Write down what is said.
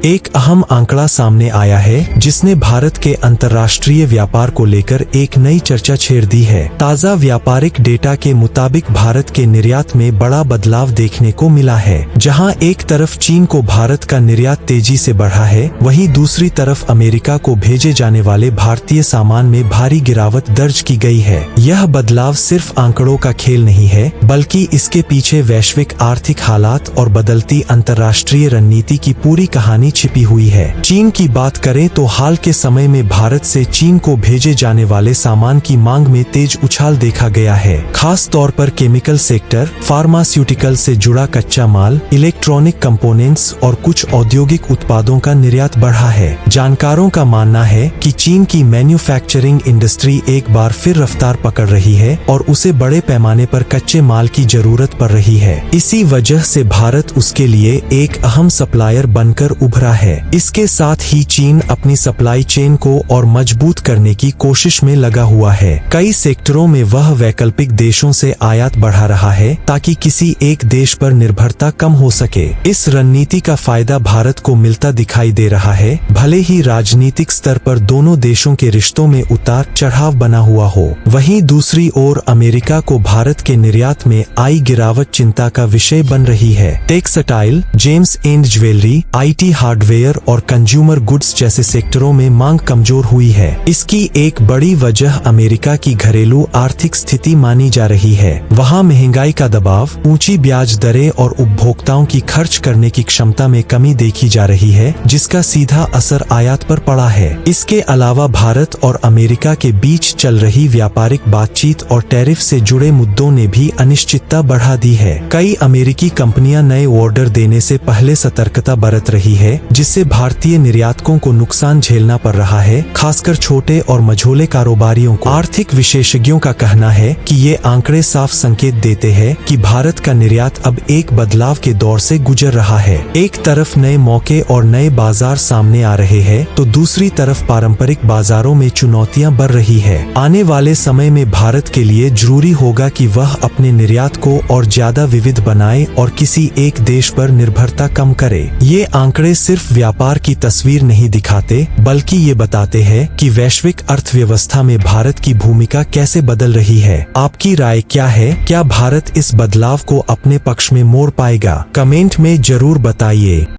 एक अहम आंकड़ा सामने आया है जिसने भारत के अंतर्राष्ट्रीय व्यापार को लेकर एक नई चर्चा छेड़ दी है। ताज़ा व्यापारिक डेटा के मुताबिक भारत के निर्यात में बड़ा बदलाव देखने को मिला है। जहां एक तरफ चीन को भारत का निर्यात तेजी से बढ़ा है, वहीं दूसरी तरफ अमेरिका को भेजे जाने वाले भारतीय सामान में भारी गिरावट दर्ज की गई है। यह बदलाव सिर्फ आंकड़ों का खेल नहीं है, बल्कि इसके पीछे वैश्विक आर्थिक हालात और बदलती अंतर्राष्ट्रीय रणनीति की पूरी कहानी छिपी हुई है। चीन की बात करें तो हाल के समय में भारत से चीन को भेजे जाने वाले सामान की मांग में तेज उछाल देखा गया है। खास तौर पर केमिकल सेक्टर, फार्मास्यूटिकल से जुड़ा कच्चा माल, इलेक्ट्रॉनिक कंपोनेंट्स और कुछ औद्योगिक उत्पादों का निर्यात बढ़ा है। जानकारों का मानना है कि चीन की मैन्युफैक्चरिंग इंडस्ट्री एक बार फिर रफ्तार पकड़ रही है और उसे बड़े पैमाने पर कच्चे माल की जरूरत पड़ रही है। इसी वजह से भारत उसके लिए एक अहम सप्लायर बनकर उभरा है। इसके साथ ही चीन अपनी सप्लाई चेन को और मजबूत करने की कोशिश में लगा हुआ है। कई सेक्टरों में वह वैकल्पिक देशों से आयात बढ़ा रहा है ताकि किसी एक देश पर निर्भरता कम हो सके। इस रणनीति का फायदा भारत को मिलता दिखाई दे रहा है, भले ही राजनीतिक स्तर पर दोनों देशों के रिश्तों में उतार चढ़ाव बना हुआ हो। वहीं दूसरी ओर अमेरिका को भारत के निर्यात में आई गिरावट चिंता का विषय बन रही है। Textile, James and jewellery, IT hardware और कंज्यूमर गुड्स जैसे सेक्टरों में मांग कमजोर हुई है। इसकी एक बड़ी वजह अमेरिका की घरेलू आर्थिक स्थिति मानी जा रही है। वहां महंगाई का दबाव, ऊंची ब्याज दरें और उपभोक्ताओं की खर्च करने की क्षमता में कमी देखी जा रही है, जिसका सीधा असर आयात पर पड़ा है। इसके अलावा भारत और अमेरिका के बीच चल रही व्यापारिक बातचीत और टैरिफ से जुड़े मुद्दों ने भी अनिश्चितता बढ़ा दी है। कई अमेरिकी कंपनियां नए ऑर्डर देने से पहले सतर्कता बरत रही है, जिससे भारतीय निर्यातकों को नुकसान झेलना पड़ रहा है, खासकर छोटे और मझोले कारोबारियों को। आर्थिक विशेषज्ञों का कहना है कि ये आंकड़े साफ संकेत देते हैं कि भारत का निर्यात अब एक बदलाव के दौर से गुजर रहा है। एक तरफ नए मौके और नए बाजार सामने आ रहे हैं, तो दूसरी तरफ पारंपरिक बाजारों में चुनौतियां बढ़ रही है। आने वाले समय में भारत के लिए जरूरी होगा कि वह अपने निर्यात को और ज्यादा विविध बनाए और किसी एक देश पर निर्भरता कम करे। ये आंकड़े सिर्फ व्यापार की तस्वीर नहीं दिखाते, बल्कि ये बताते हैं कि वैश्विक अर्थव्यवस्था में भारत की भूमिका कैसे बदल रही है। आपकी राय क्या है? क्या भारत इस बदलाव को अपने पक्ष में मोड़ पाएगा? कमेंट में जरूर बताइए।